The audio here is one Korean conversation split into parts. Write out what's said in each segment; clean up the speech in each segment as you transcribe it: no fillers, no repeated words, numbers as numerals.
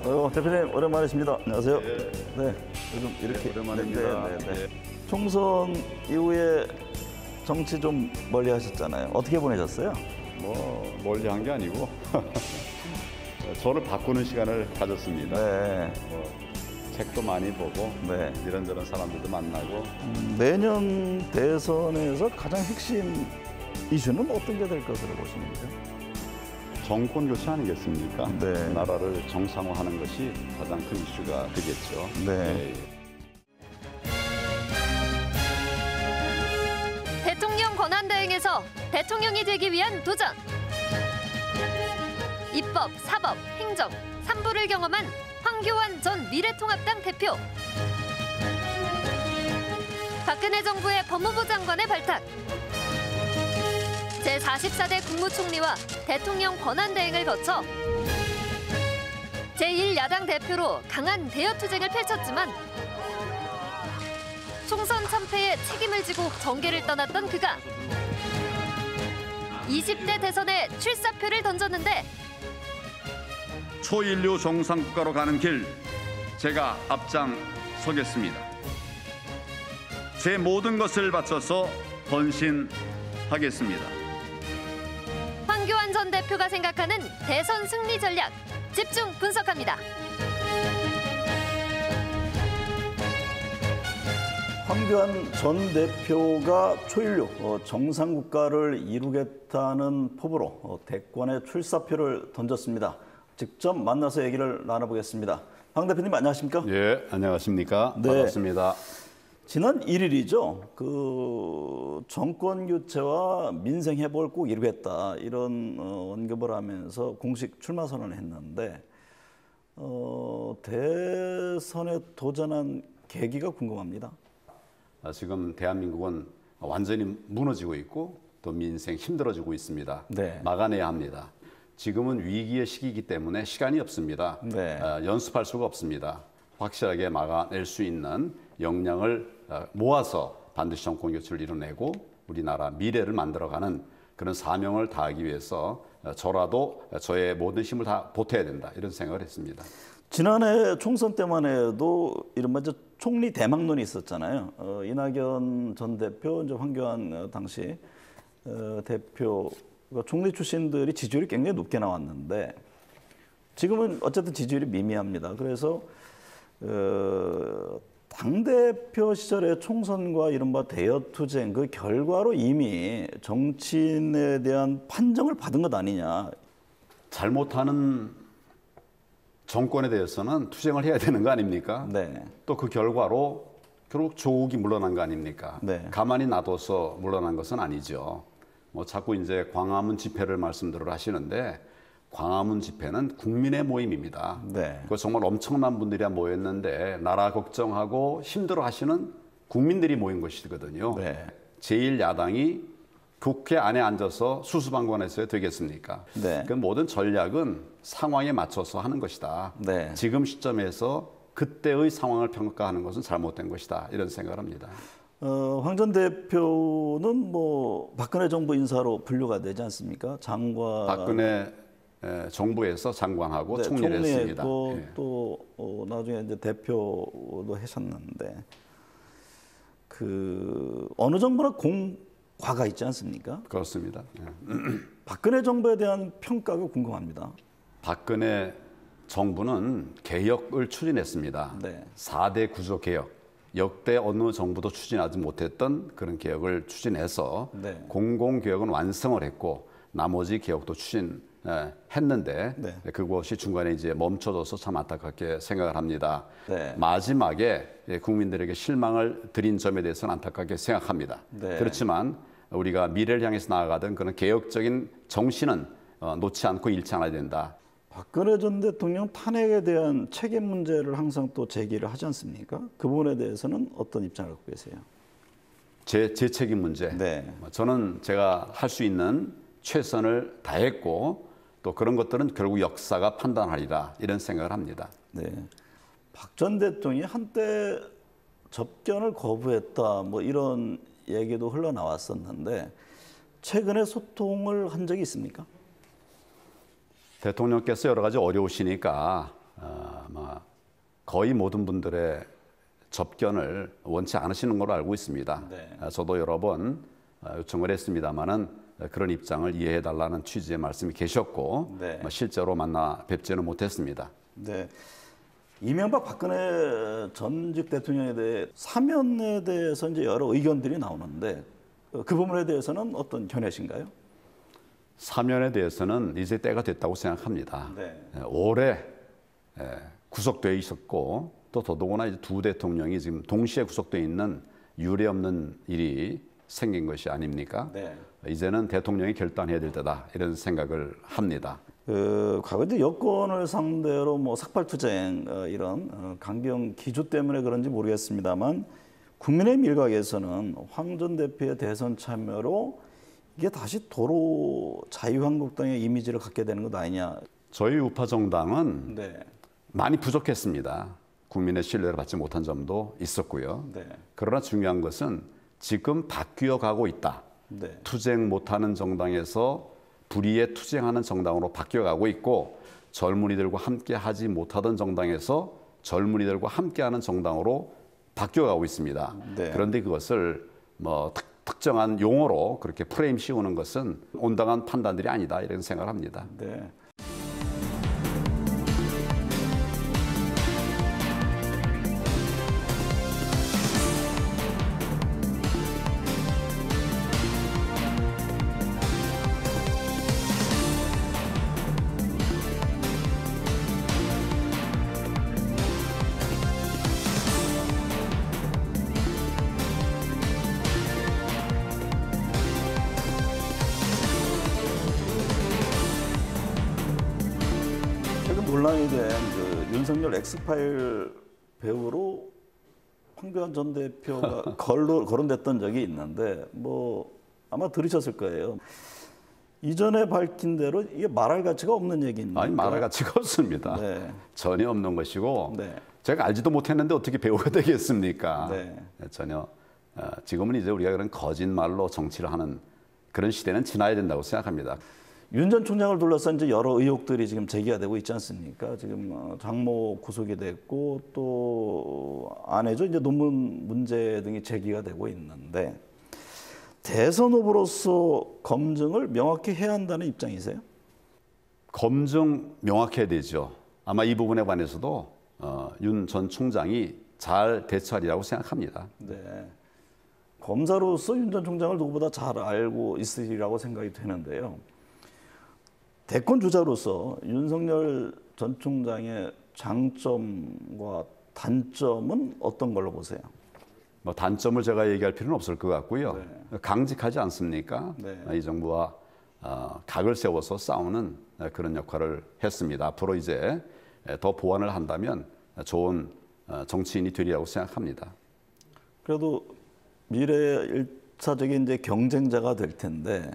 대표님 오랜만이십니다. 안녕하세요. 네, 요즘 이렇게 오랜만입니다. 네. 총선 이후에 정치 좀 멀리 하셨잖아요. 어떻게 보내셨어요? 뭐 멀리 한 게 아니고 저를 바꾸는 시간을 가졌습니다. 네. 뭐 책도 많이 보고 네. 이런저런 사람들도 만나고. 내년 대선에서 가장 핵심 이슈는 어떤 게 될 것으로 보십니까? 정권 교체 아니겠습니까? 네. 나라를 정상화하는 것이 가장 큰 이슈가 되겠죠. 네. 대통령 권한대행에서 대통령이 되기 위한 도전. 입법, 사법, 행정, 3부를 경험한 황교안 전 미래통합당 대표. 박근혜 정부의 법무부 장관의 발탁. 제44대 국무총리와 대통령 권한대행을 거쳐 제1야당 대표로 강한 대여투쟁을 펼쳤지만 총선 참패에 책임을 지고 정계를 떠났던 그가 20대 대선에 출사표를 던졌는데 초인류 정상국가로 가는 길 제가 앞장서겠습니다. 제 모든 것을 바쳐서 헌신하겠습니다. 황교안 전 대표가 생각하는 대선 승리 전략 집중 분석합니다. 황교안 전 대표가 초일류 정상국가를 이루겠다는 포부로 대권에 출사표를 던졌습니다. 직접 만나서 얘기를 나눠보겠습니다. 황 대표님 안녕하십니까? 예, 안녕하십니까? 네. 반갑습니다. 지난 1일이죠. 그 정권 교체와 민생 회복을 꼭 이루겠다 이런 언급을 하면서 공식 출마 선언을 했는데 대선에 도전한 계기가 궁금합니다. 지금 대한민국은 완전히 무너지고 있고 또 민생 힘들어지고 있습니다. 네. 막아내야 합니다. 지금은 위기의 시기이기 때문에 시간이 없습니다. 네. 연습할 수가 없습니다. 확실하게 막아낼 수 있는 역량을 모아서 반드시 정권 교체를 이뤄내고 우리나라 미래를 만들어가는 그런 사명을 다하기 위해서 저라도 저의 모든 힘을 다 보태야 된다 이런 생각을 했습니다. 지난해 총선 때만 해도 이른바 총리 대망론이 있었잖아요. 이낙연 전 대표, 이제 황교안 당시 대표 총리 출신들이 지지율이 굉장히 높게 나왔는데 지금은 어쨌든 지지율이 미미합니다. 그래서 당대표 시절의 총선과 이른바 대여투쟁 그 결과로 이미 정치인에 대한 판정을 받은 것 아니냐. 잘못하는 정권에 대해서는 투쟁을 해야 되는 거 아닙니까? 네. 또 그 결과로 결국 조국이 물러난 거 아닙니까? 네. 가만히 놔둬서 물러난 것은 아니죠. 뭐 자꾸 이제 광화문 집회를 말씀들을 하시는데 광화문 집회는 국민의 모임입니다. 네. 그 정말 엄청난 분들이 모였는데 나라 걱정하고 힘들어하시는 국민들이 모인 것이거든요. 네. 제1야당이 국회 안에 앉아서 수수방관해서 되겠습니까? 네. 그 모든 전략은 상황에 맞춰서 하는 것이다. 네. 지금 시점에서 그때의 상황을 평가하는 것은 잘못된 것이다. 이런 생각을 합니다. 황 전 대표는 뭐 박근혜 정부 인사로 분류가 되지 않습니까? 장관. 박근혜 정부에서 장관하고 네, 총리를 했습니다. 총리했고 예. 또 나중에 이제 대표도 하셨는데 그 어느 정도나 공과가 있지 않습니까? 그렇습니다. 예. 박근혜 정부에 대한 평가가 궁금합니다. 박근혜 정부는 개혁을 추진했습니다. 네. 4대 구조 개혁. 역대 어느 정부도 추진하지 못했던 그런 개혁을 추진해서 네. 공공개혁은 완성을 했고 나머지 개혁도 추진했는데 네. 그것이 중간에 이제 멈춰져서 참 안타깝게 생각을 합니다. 네. 마지막에 국민들에게 실망을 드린 점에 대해서는 안타깝게 생각합니다. 네. 그렇지만 우리가 미래를 향해서 나아가던 그런 개혁적인 정신은 놓지 않고 잃지 않아야 된다. 박근혜 전 대통령 탄핵에 대한 책임 문제를 항상 또 제기를 하지 않습니까? 그 부분에 대해서는 어떤 입장을 갖고 계세요? 제 책임 문제. 네. 저는 제가 할 수 있는 최선을 다했고 또 그런 것들은 결국 역사가 판단하리라 이런 생각을 합니다. 네. 박 전 대통령이 한때 접견을 거부했다 뭐 이런 얘기도 흘러나왔었는데 최근에 소통을 한 적이 있습니까? 대통령께서 여러 가지 어려우시니까 거의 모든 분들의 접견을 원치 않으시는 걸로 알고 있습니다. 네. 저도 여러 번 요청을 했습니다마는 그런 입장을 이해해 달라는 취지의 말씀이 계셨고 네. 실제로 만나 뵙지는 못했습니다. 네. 이명박 박근혜 전직 대통령에 대해 사면에 대해서 이제 여러 의견들이 나오는데 그 부분에 대해서는 어떤 견해신가요? 사면에 대해서는 이제 때가 됐다고 생각합니다. 네. 오래 구속되어 있었고 또 더더구나 이제 두 대통령이 지금 동시에 구속되어 있는 유례 없는 일이 생긴 것이 아닙니까? 네. 이제는 대통령이 결단해야 될 때다 이런 생각을 합니다. 과거 이제 여권을 상대로 뭐 삭발투쟁 이런 강경 기조 때문에 그런지 모르겠습니다만 국민의힘 일각에서는 황 전 대표의 대선 참여로 이게 다시 도로 자유한국당의 이미지를 갖게 되는 것 아니냐. 저희 우파 정당은 네. 많이 부족했습니다. 국민의 신뢰를 받지 못한 점도 있었고요. 네. 그러나 중요한 것은 지금 바뀌어 가고 있다. 네. 투쟁 못하는 정당에서 불의에 투쟁하는 정당으로 바뀌어가고 있고 젊은이들과 함께 하지 못하던 정당에서 젊은이들과 함께하는 정당으로 바뀌어가고 있습니다. 네. 그런데 그것을 뭐 특정한 용어로 그렇게 프레임 씌우는 것은 온당한 판단들이 아니다 이런 생각을 합니다. 네. 최근 논란이 된 그 윤석열 엑스파일 배우로 황교안 전 대표가 거론됐던 적이 있는데 뭐 아마 들으셨을 거예요. 이전에 밝힌 대로 이게 말할 가치가 없는 얘기입니다. 아니 말할 가치가 없습니다. 네. 전혀 없는 것이고 네. 제가 알지도 못했는데 어떻게 배우가 되겠습니까? 네. 전혀 지금은 이제 우리가 그런 거짓말로 정치를 하는 그런 시대는 지나야 된다고 생각합니다. 윤 전 총장을 둘러싼 이제 여러 의혹들이 지금 제기가 되고 있지 않습니까? 지금 장모 구속이 됐고 또 아내죠 이제 논문 문제 등이 제기가 되고 있는데 대선 후보로서 검증을 명확히 해야 한다는 입장이세요? 검증 명확해야 되죠. 아마 이 부분에 관해서도 윤 전 총장이 잘 대처하리라고 생각합니다. 네. 검사로서 윤 전 총장을 누구보다 잘 알고 있으리라고 생각이 되는데요. 대권 주자로서 윤석열 전 총장의 장점과 단점은 어떤 걸로 보세요? 뭐 단점을 제가 얘기할 필요는 없을 것 같고요. 네. 강직하지 않습니까? 네. 이 정부와 각을 세워서 싸우는 그런 역할을 했습니다. 앞으로 이제 더 보완을 한다면 좋은 정치인이 되리라고 생각합니다. 그래도 미래의 1차적인 이제 경쟁자가 될 텐데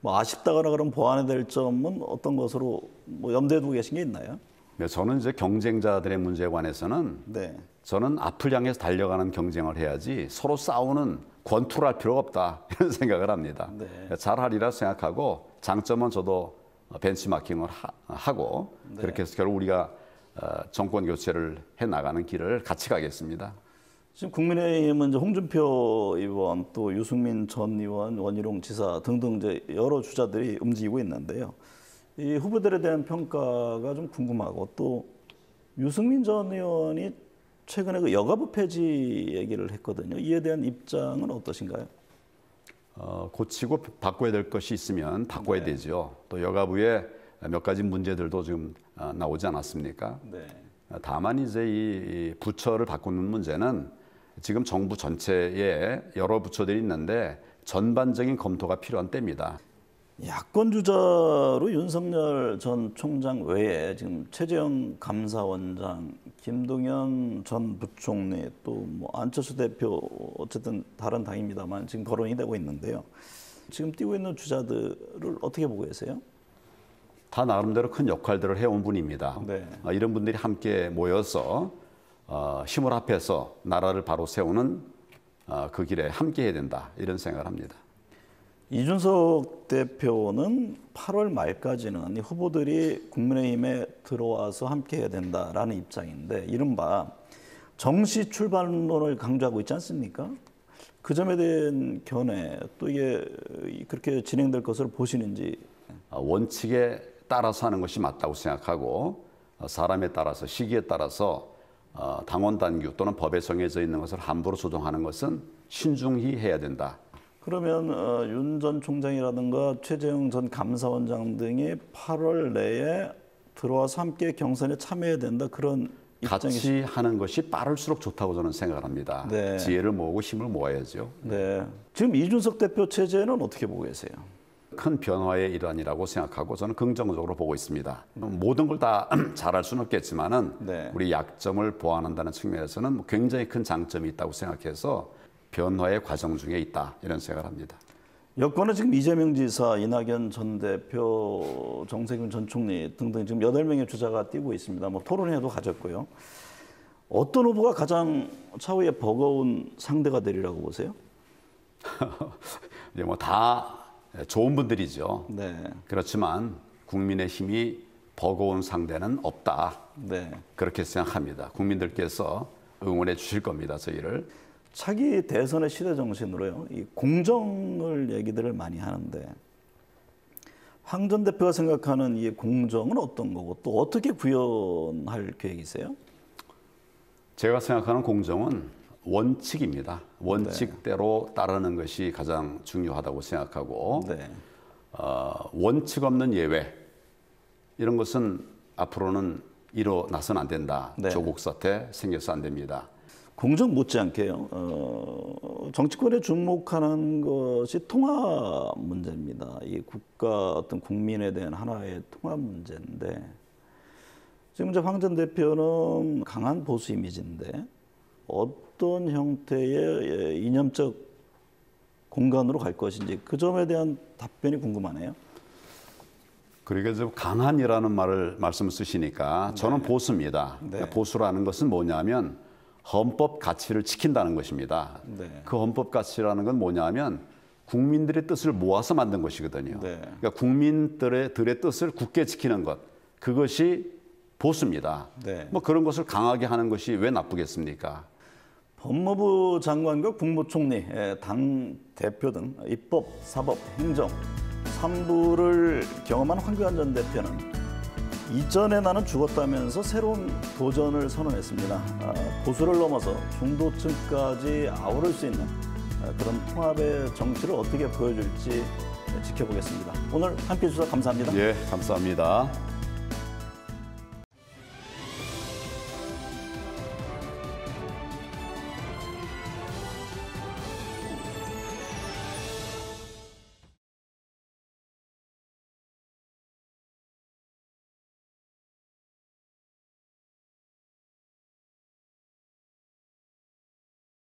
뭐 아쉽다거나 그런 보완해야 될 점은 어떤 것으로 뭐 염두에 두고 계신 게 있나요? 네, 저는 이제 경쟁자들의 문제에 관해서는 네. 저는 앞을 향해서 달려가는 경쟁을 해야지 서로 싸우는 권투를 할 필요가 없다 이런 생각을 합니다. 네. 잘하리라 생각하고 장점은 저도 벤치마킹을 하고 네. 그렇게 해서 결국 우리가 정권 교체를 해나가는 길을 같이 가겠습니다. 지금 국민의힘은 이제 홍준표 의원 또 유승민 전 의원, 원희룡 지사 등등 이제 여러 주자들이 움직이고 있는데요. 이 후보들에 대한 평가가 좀 궁금하고 또 유승민 전 의원이 최근에 그 여가부 폐지 얘기를 했거든요. 이에 대한 입장은 어떠신가요? 고치고 바꿔야 될 것이 있으면 바꿔야 네. 되죠. 또 여가부에 몇 가지 문제들도 지금 나오지 않았습니까? 네. 다만 이제 이 부처를 바꾸는 문제는 지금 정부 전체에 여러 부처들이 있는데 전반적인 검토가 필요한 때입니다. 야권 주자로 윤석열 전 총장 외에 지금 최재형 감사원장, 김동연 전 부총리 또 뭐 안철수 대표 어쨌든 다른 당입니다만 지금 거론이 되고 있는데요. 지금 뛰고 있는 주자들을 어떻게 보고 계세요? 다 나름대로 큰 역할들을 해온 분입니다. 네. 이런 분들이 함께 모여서 힘을 합해서 나라를 바로 세우는 그 길에 함께 해야 된다 이런 생각을 합니다. 이준석 대표는 8월 말까지는 이 후보들이 국민의힘에 들어와서 함께해야 된다라는 입장인데 이른바 정시 출발론을 강조하고 있지 않습니까? 그 점에 대한 견해 또 이게 그렇게 진행될 것으로 보시는지. 원칙에 따라서 하는 것이 맞다고 생각하고 사람에 따라서 시기에 따라서 당원 당규 또는 법에 정해져 있는 것을 함부로 조정하는 것은 신중히 해야 된다. 그러면 윤 전 총장이라든가 최재형 전 감사원장 등이 8월 내에 들어와서 함께 경선에 참여해야 된다 그런 같이 하는 것이 빠를수록 좋다고 저는 생각을 합니다. 네. 지혜를 모으고 힘을 모아야죠. 네. 지금 이준석 대표 체제는 어떻게 보고 계세요? 큰 변화의 일환이라고 생각하고 저는 긍정적으로 보고 있습니다. 모든 걸 다 잘할 수는 없겠지만은 네. 우리 약점을 보완한다는 측면에서는 굉장히 큰 장점이 있다고 생각해서 변화의 과정 중에 있다 이런 생각을 합니다. 여권은 지금 이재명 지사, 이낙연 전 대표, 정세균 전 총리 등등 지금 8명의 주자가 뛰고 있습니다. 뭐 토론회도 가졌고요. 어떤 후보가 가장 차후에 버거운 상대가 되리라고 보세요? 이제 뭐 다 좋은 분들이죠. 네. 그렇지만 국민의힘이 버거운 상대는 없다. 네. 그렇게 생각합니다. 국민들께서 응원해 주실 겁니다. 저희를. 차기 대선의 시대 정신으로요. 이 공정을 얘기들을 많이 하는데 황 전 대표가 생각하는 이 공정은 어떤 거고 또 어떻게 구현할 계획이세요? 제가 생각하는 공정은 원칙입니다. 원칙대로 따르는 것이 가장 중요하다고 생각하고 네. 원칙 없는 예외 이런 것은 앞으로는 일어나서는 안 된다. 네. 조국 사태 생겨서 안 됩니다. 공정 못지않게요. 정치권에 주목하는 것이 통합 문제입니다. 이 국가 어떤 국민에 대한 하나의 통합 문제인데 지금 이제 황 전 대표는 강한 보수 이미지인데 어떤 형태의 이념적 공간으로 갈 것인지 그 점에 대한 답변이 궁금하네요. 그러니까 좀 강한이라는 말씀을 쓰시니까 저는 보수입니다. 네. 그러니까 보수라는 것은 뭐냐면 헌법 가치를 지킨다는 것입니다. 네. 그 헌법 가치라는 건 뭐냐면 국민들의 뜻을 모아서 만든 것이거든요. 네. 그러니까 국민들의 뜻을 굳게 지키는 것 그것이 보수입니다. 네. 뭐 그런 것을 강하게 하는 것이 왜 나쁘겠습니까? 법무부 장관과 국무총리, 당 대표 등 입법, 사법, 행정 3부를 경험한 황교안 전 대표는 이전에 나는 죽었다면서 새로운 도전을 선언했습니다. 보수를 넘어서 중도층까지 아우를 수 있는 그런 통합의 정치를 어떻게 보여줄지 지켜보겠습니다. 오늘 함께해 주셔서 감사합니다. 예, 감사합니다.